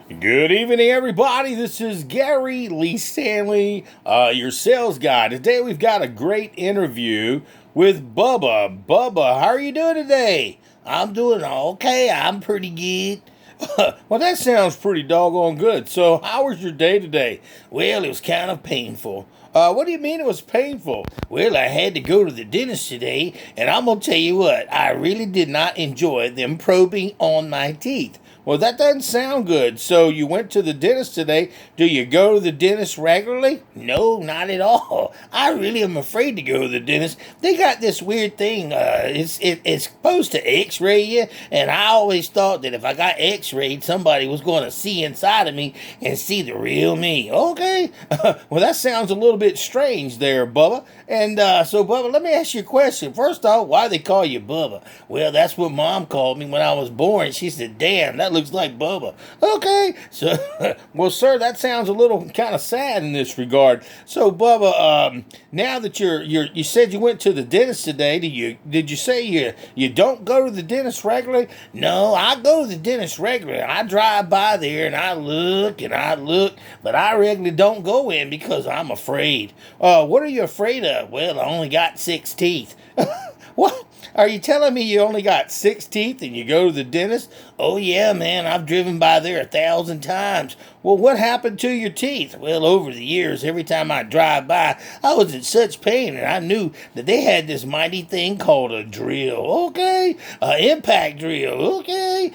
Good evening, everybody. This is Gary Lee Stanley, your sales guy. Today we've got a great interview with Bubba. Bubba, how are you doing today? I'm doing okay. I'm pretty good. Well, that sounds pretty doggone good. So, how was your day today? Well, it was kind of painful. What do you mean it was painful? Well, I had to go to the dentist today, and I'm going to tell you what, I really did not enjoy them probing on my teeth. Well, that doesn't sound good. So you went to the dentist today. Do you go to the dentist regularly? No, not at all. I really am afraid to go to the dentist. They got this weird thing. It's supposed to X-ray you, and I always thought that if I got X-rayed, somebody was going to see inside of me and see the real me. Okay. Well, that sounds a little bit strange there, Bubba. And so, Bubba, let me ask you a question. First off, why they call you Bubba? Well, that's what Mom called me when I was born. She said, "Damn, that looks like Bubba." Okay, so, well, sir, that sounds a little kind of sad in this regard. So, Bubba, now that you said you went to the dentist today, did you say you don't go to the dentist regularly? No, I go to the dentist regularly. I drive by there and I look, but I regularly don't go in because I'm afraid. What are you afraid of? Well, I only got 6 teeth. What? Are you telling me you only got 6 teeth and you go to the dentist? Oh, yeah, man, I've driven by there 1,000 times. Well, what happened to your teeth? Well, over the years, every time I drive by, I was in such pain, and I knew that they had this mighty thing called a drill. Okay, an impact drill. Okay.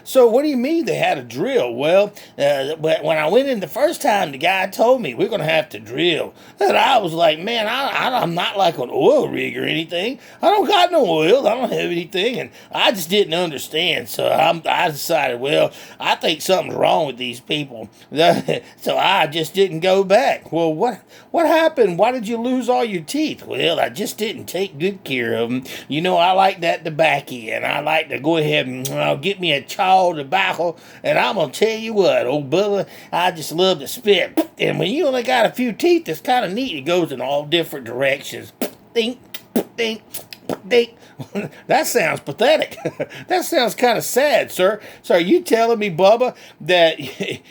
So what do you mean they had a drill? Well, but when I went in the first time, the guy told me we're going to have to drill. And I was like, man, I'm not like an oil rig or anything. I don't got no oil. I don't have anything. And I just didn't understand. So I decided, well, I think something's wrong with these people. So I just didn't go back. Well, what happened? Why did you lose all your teeth? Well, I just didn't take good care of them. You know, I like that tobacco, and I like to go ahead and get me a chaw tobacco. And I'm going to tell you what, old Bubba, I just love to spit. And when you only got a few teeth, it's kind of neat. It goes in all different directions. Think, think, think. That sounds pathetic. That sounds kind of sad, sir. So are you telling me, Bubba, that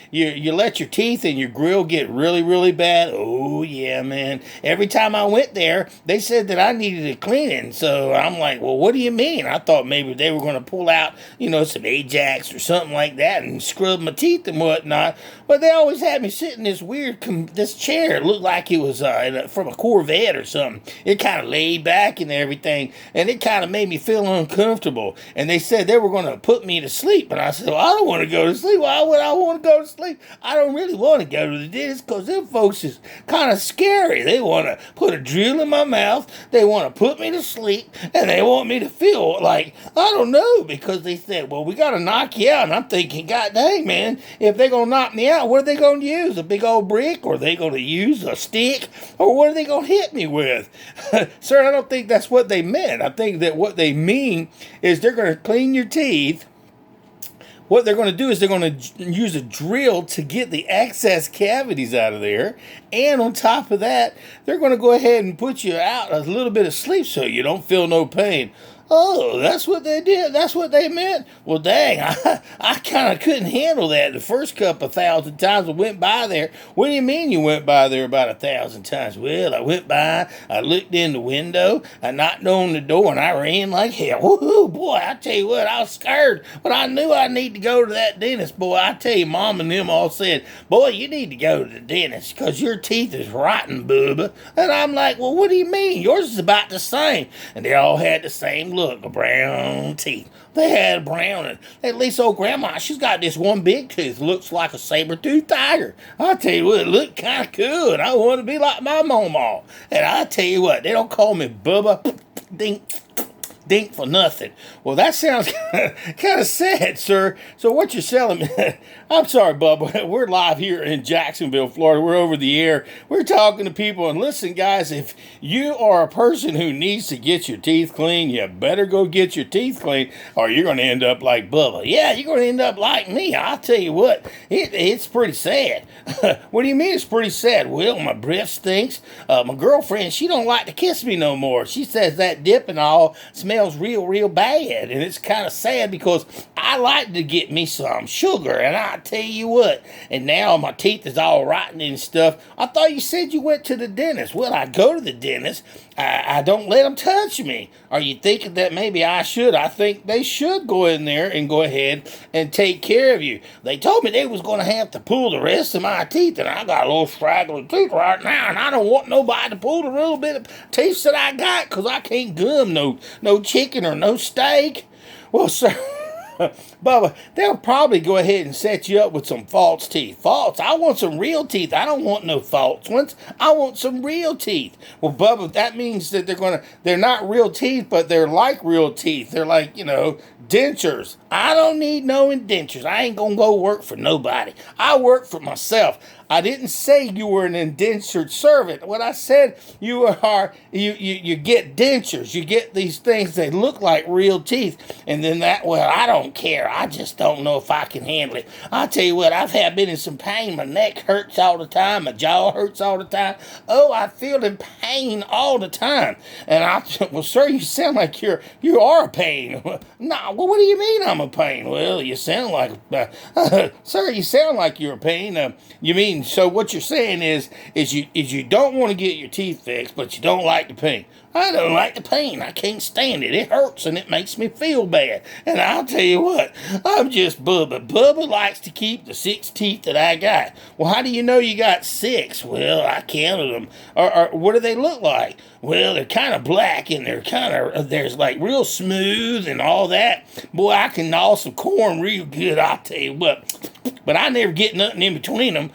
you let your teeth and your grill get really, really bad? Oh, yeah, man. Every time I went there, they said that I needed a cleaning. So I'm like, well, what do you mean? I thought maybe they were going to pull out, some Ajax or something like that and scrub my teeth and whatnot. But they always had me sit in this this chair. It looked like it was from a Corvette or something. It kind of laid back and everything. And it kind of made me feel uncomfortable. And they said they were going to put me to sleep. And I said, well, I don't want to go to sleep. Why would I want to go to sleep? I don't really want to go to the dentist because them folks is kind of scary. They want to put a drill in my mouth. They want to put me to sleep. And they want me to feel like, I don't know, because they said, well, we got to knock you out. And I'm thinking, God dang, man, if they're going to knock me out, what are they going to use? A big old brick? Or are they going to use a stick? Or what are they going to hit me with? Sir, I don't think that's what they meant. I think that what they mean is they're going to clean your teeth. What they're going to do is they're going to use a drill to get the excess cavities out of there. And on top of that, they're going to go ahead and put you out a little bit of sleep so you don't feel no pain. Oh, that's what they did? That's what they meant? Well, dang, I kind of couldn't handle that the first couple 1,000 times I went by there. What do you mean you went by there about 1,000 times? Well, I went by, I looked in the window, I knocked on the door, and I ran like hell. Woohoo, boy, I tell you what, I was scared. But I knew I need to go to that dentist, boy. I tell you, Mom and them all said, boy, you need to go to the dentist because your teeth is rotten, Bubba. And I'm like, well, what do you mean? Yours is about the same. And they all had the same look, brown teeth. They had brown, and at least old grandma, she's got this one big tooth, looks like a saber-toothed tiger. I tell you what, it looked kind of cool, and I want to be like my mama. And I tell you what, they don't call me Bubba Dink for nothing. Well, that sounds kind of sad, sir. So what you're selling me, I'm sorry, Bubba. We're live here in Jacksonville, Florida. We're over the air. We're talking to people. And listen, guys, if you are a person who needs to get your teeth clean, you better go get your teeth clean or you're going to end up like Bubba. Yeah, you're going to end up like me. I'll tell you what, it's pretty sad. What do you mean it's pretty sad? Well, my breath stinks. My girlfriend, she don't like to kiss me no more. She says that dip and all smells smells real bad. And it's kind of sad because I like to get me some sugar. And I tell you what, and now my teeth is all rotten and stuff. I thought you said you went to the dentist. Well, I go to the dentist. I don't let them touch me. Are you thinking that maybe I should? I think they should go in there and go ahead and take care of you. They told me they was going to have to pull the rest of my teeth, and I got a little straggling teeth right now, and I don't want nobody to pull the little bit of teeth that I got because I can't gum no chicken or no steak. Well, sir, Bubba, they'll probably go ahead and set you up with some false teeth. False? I want some real teeth. I don't want no false ones. I want some real teeth. Well, Bubba, that means that they're not real teeth, but they're like real teeth. They're like, dentures. I don't need no indentures. I ain't gonna go work for nobody. I work for myself. I didn't say you were an indentured servant. What I said, you get dentures. You get these things that look like real teeth. And then I don't care. I just don't know if I can handle it. I'll tell you what, been in some pain. My neck hurts all the time. My jaw hurts all the time. Oh, I feel in pain all the time. And well, sir, you sound like you are a pain. Nah, well, what do you mean I'm a pain? Well, you sound like, sir, you sound like you're a pain. You mean, so what you're saying is you don't want to get your teeth fixed, but you don't like the pain. I don't like the pain. I can't stand it. It hurts and it makes me feel bad. And I'll tell you what, I'm just Bubba. Bubba likes to keep the 6 teeth that I got. Well, how do you know you got 6? Well, I counted them. Or what do they look like? Well, they're kind of black and there's like real smooth and all that. Boy, I can gnaw some corn real good, I'll tell you what. But I never get nothing in between them.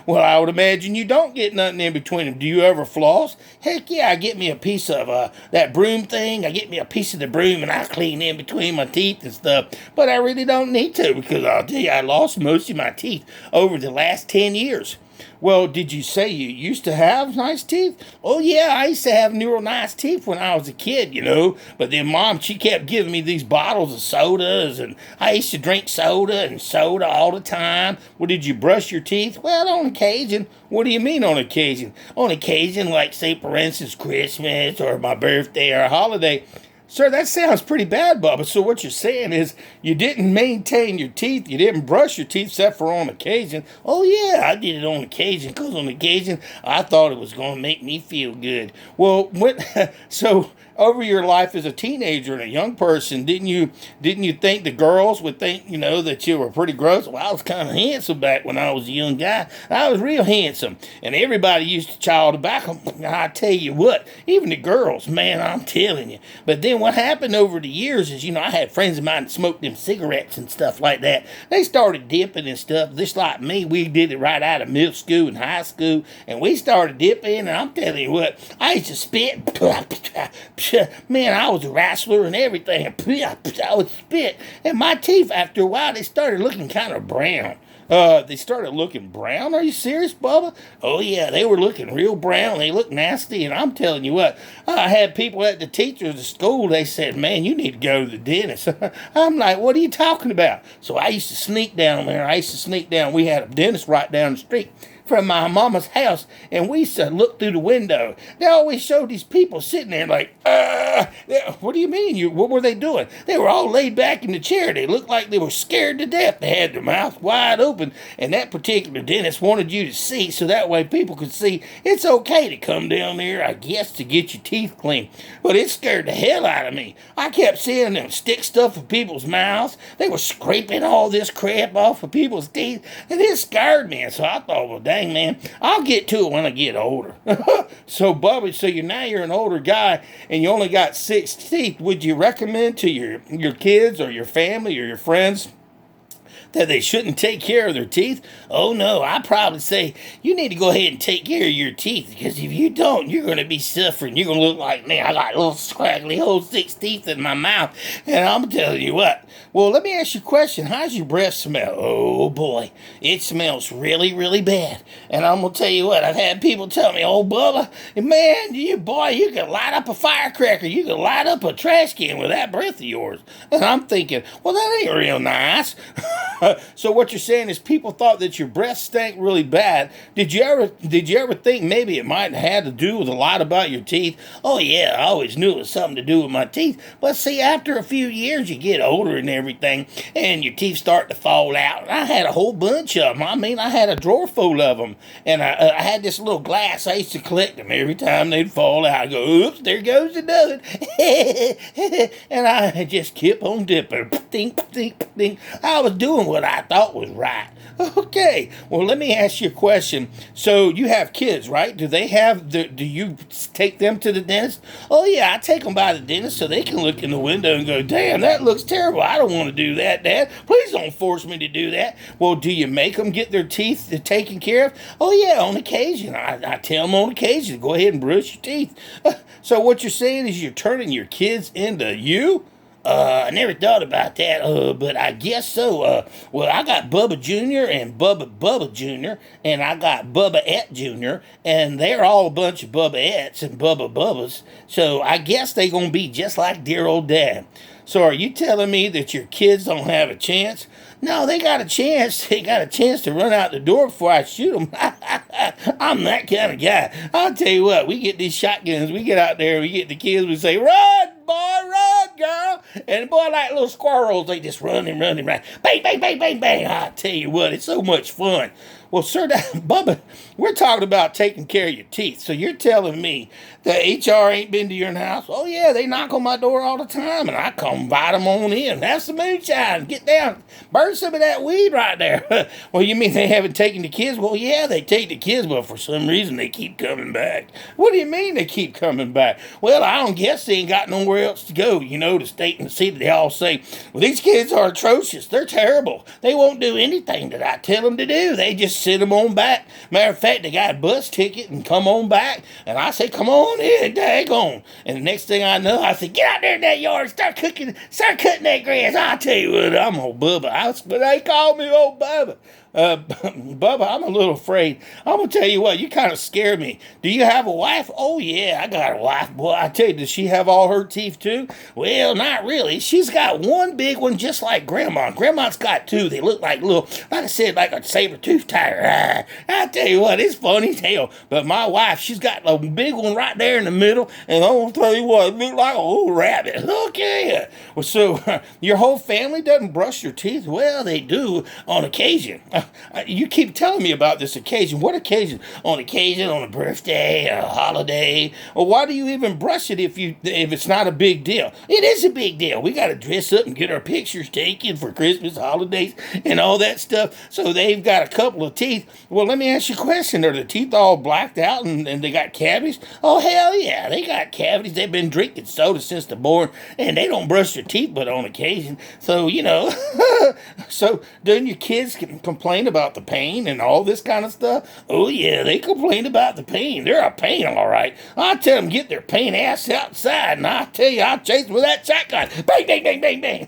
Well, I would imagine you don't get nothing in between them. Do you ever floss? Heck yeah, I get me a piece of that broom thing. I get me a piece of the broom and I clean in between my teeth and stuff. But I really don't need to because I'll tell you, I lost most of my teeth over the last 10 years. Well, did you say you used to have nice teeth? Oh, yeah, I used to have real nice teeth when I was a kid, But then Mom, she kept giving me these bottles of sodas, and I used to drink soda all the time. Well, did you brush your teeth? Well, on occasion. What do you mean on occasion? On occasion, like, say, for instance, Christmas or my birthday or a holiday. Sir, that sounds pretty bad, Bubba. So what you're saying is you didn't maintain your teeth. You didn't brush your teeth except for on occasion. Oh, yeah, I did it on occasion because on occasion I thought it was going to make me feel good. Well, so over your life as a teenager and a young person, didn't you think the girls would think, that you were pretty gross? Well, I was kind of handsome back when I was a young guy. I was real handsome. And everybody used to chaw tobacco. I tell you what, even the girls, man, I'm telling you. But then what happened over the years is, I had friends of mine that smoked them cigarettes and stuff like that. They started dipping and stuff, just like me. We did it right out of middle school and high school, and we started dipping, and I'm telling you what, I used to spit. Man, I was a wrestler and everything. I would spit, and my teeth, after a while, they started looking kind of brown. They started looking brown? Are you serious, Bubba? Oh, yeah, they were looking real brown. They looked nasty, and I'm telling you what, I had people at the teachers at school, they said, man, you need to go to the dentist. I'm like, what are you talking about? So I used to sneak down there. We had a dentist right down the street from my mama's house, and we used to look through the window. They always showed these people sitting there like, what do you mean? What were they doing? They were all laid back in the chair. They looked like they were scared to death. They had their mouth wide open, and that particular dentist wanted you to see, so that way people could see it's okay to come down there, I guess, to get your teeth clean. But it scared the hell out of me. I kept seeing them stick stuff in people's mouths. They were scraping all this crap off of people's teeth, and it scared me. And so I thought, well, dang, man, I'll get to it when I get older. So, Bubba, you're an older guy, and you only got 6 teeth. Would you recommend to your kids or your family or your friends that they shouldn't take care of their teeth? Oh, no, I'd probably say you need to go ahead and take care of your teeth, because if you don't, you're going to be suffering. You're going to look like me. I got little scraggly old 6 teeth in my mouth, and I'm telling you what. Well, let me ask you a question. How's your breath smell? Oh, boy, it smells really, really bad. And I'm going to tell you what, I've had people tell me, oh, Bubba, man, you could light up a firecracker. You could light up a trash can with that breath of yours. And I'm thinking, well, that ain't real nice. So what you're saying is people thought that your breath stank really bad. Did you ever think maybe it might have had to do with a lot about your teeth? Oh yeah, I always knew it was something to do with my teeth. But see, after a few years, you get older and everything, and your teeth start to fall out. I had a whole bunch of them. I mean, I had a drawer full of them, and I had this little glass. I used to collect them every time they'd fall out. I go, oops, there goes another. And I just kept on dipping. Ding, ding, ding. I was doing what I thought was right. Okay, well, let me ask you a question. So you have kids, right? Do you take them to the dentist? Oh, yeah, I take them by the dentist so they can look in the window and go, damn, that looks terrible. I don't want to do that, Dad. Please don't force me to do that. Well, do you make them get their teeth taken care of? Oh, yeah, on occasion. I tell them on occasion, go ahead and brush your teeth. So what you're saying is you're turning your kids into you? I never thought about that, but I guess so. Well, I got Bubba Jr. and Bubba Jr., and I got Bubba Et Jr., and they're all a bunch of Bubba Ets and Bubbas, so I guess they gonna be just like dear old Dad. So are you telling me that your kids don't have a chance? No, they got a chance. They got a chance to run out the door before I shoot them. I'm that kind of guy. I'll tell you what, we get these shotguns, we get out there, we get the kids, we say, run, boy, run, girl. And boy, like little squirrels, they just run and run and run. Bang, bang, bang, bang, bang. I'll tell you what, it's so much fun. Well, sir, Bubba, we're talking about taking care of your teeth. So you're telling me that HR ain't been to your house? Oh, yeah, they knock on my door all the time, and I come invite them on in. Have some moonshine. Get down. Burn some of that weed right there. Well, you mean they haven't taken the kids? Well, yeah, they take the kids, but for some reason they keep coming back. What do you mean they keep coming back? Well, I don't guess they ain't got nowhere else to go, to state and the city. They all say, well, these kids are atrocious. They're terrible. They won't do anything that I tell them to do. They just send them on back. Matter of fact, they got a bus ticket and come on back. And I say, come on in, daggone. And the next thing I know, I say, get out there in that yard, start cutting that grass. I'll tell you what, I'm old Bubba. But they call me old Bubba. Bubba, I'm a little afraid. I'm going to tell you what, you kind of scare me. Do you have a wife? Oh, yeah, I got a wife. Boy, I tell you, does she have all her teeth, too? Well, not really. She's got one big one just like Grandma. Grandma's got two. They look like like I said, like a saber-tooth tiger. I tell you what, it's funny as hell. But my wife, she's got a big one right there in the middle, and I'm going to tell you what, it looks like a little rabbit. Okay. Well, so your whole family doesn't brush your teeth? Well, they do on occasion. You keep telling me about this occasion. What occasion? On occasion, on a birthday, a holiday. Or why do you even brush it if it's not a big deal? It is a big deal. We got to dress up and get our pictures taken for Christmas, holidays, and all that stuff. So they've got a couple of teeth. Well, let me ask you a question. Are the teeth all blacked out and they got cavities? Oh, hell yeah. They got cavities. They've been drinking soda since they're born, and they don't brush their teeth but on occasion. So, so don't your kids complain about the pain and all this kind of stuff? Oh, yeah, they complain about the pain. They're a pain, all right. I tell them get their pain ass outside, and I tell you, I'll chase them with that shotgun. Bang, bang, bang, bang, bang.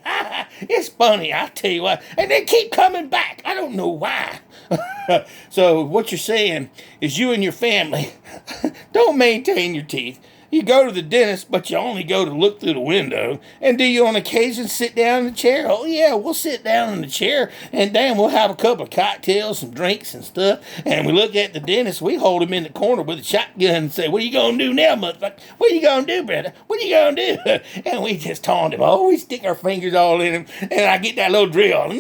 It's funny, I tell you what. And they keep coming back. I don't know why. So what you're saying is you and your family don't maintain your teeth. You go to the dentist, but you only go to look through the window. And do you on occasion sit down in the chair? Oh, yeah, we'll sit down in the chair, and damn, we'll have a couple of cocktails, some drinks and stuff. And we look at the dentist. We hold him in the corner with a shotgun and say, what are you going to do now, motherfucker? What are you going to do, brother? What are you going to do? And we just taunt him. Oh, we stick our fingers all in him, and I get that little drill.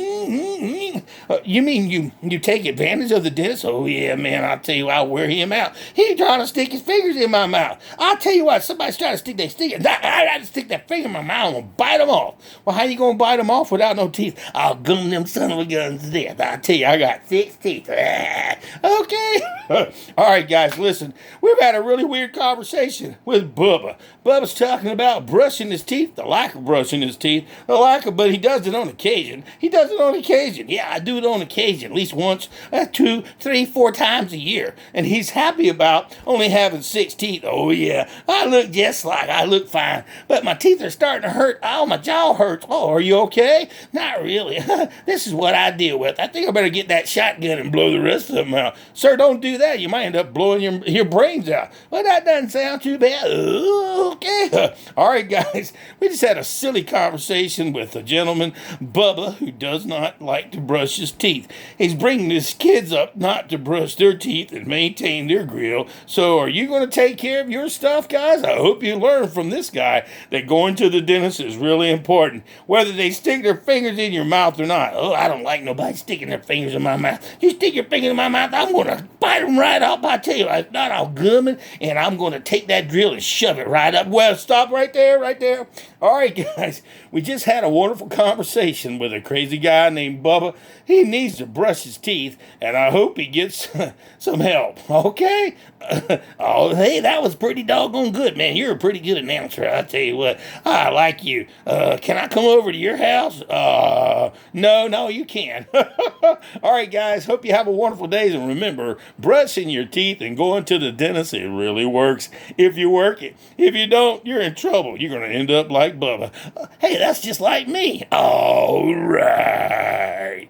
You mean you take advantage of the dentist? Oh, yeah, man, I'll tell you, I'll wear him out. He trying to stick his fingers in my mouth. I'll tell you what, somebody's trying to stick their stick. I got to stick that finger in my mouth. I'm going to bite them off. Well, how you going to bite them off without no teeth? I'll gum them son of a guns to death. I'll tell you, I got 6 teeth. Okay. All right, guys, listen. We've had a really weird conversation with Bubba. Bubba's talking about brushing his teeth, the lack of brushing his teeth, but he does it on occasion. He does it on occasion. Yeah, I do it on occasion, at least once, 2, 3, 4 times a year. And he's happy about only having 6 teeth. Oh, yeah. I look fine, but my teeth are starting to hurt. Oh, my jaw hurts. Oh, are you okay? Not really. This is what I deal with. I think I better get that shotgun and blow the rest of them out. Sir, don't do that. You might end up blowing your brains out. Well, that doesn't sound too bad. Okay. All right, guys. We just had a silly conversation with a gentleman, Bubba, who does not like to brush brush his teeth. He's bringing his kids up not to brush their teeth and maintain their grill. So are you going to take care of your stuff, guys? I hope you learn from this guy that going to the dentist is really important, whether they stick their fingers in your mouth or not. Oh, I don't like nobody sticking their fingers in my mouth. You stick your finger in my mouth, I'm going to bite them right off. I tell you, if not, I'll gum it, and I'm going to take that drill and shove it right up. Well, stop right there, right there. All right, guys, we just had a wonderful conversation with a crazy guy named Bubba. He needs to brush his teeth, and I hope he gets some help, okay? Oh, hey, that was pretty doggone good, man. You're a pretty good announcer, I tell you what. I like you. Can I come over to your house? No, you can't. All right, guys, hope you have a wonderful day, and remember, brushing your teeth and going to the dentist, it really works if you work it. If you don't, you're in trouble. You're going to end up like Bubba. Hey, that's just like me. All right.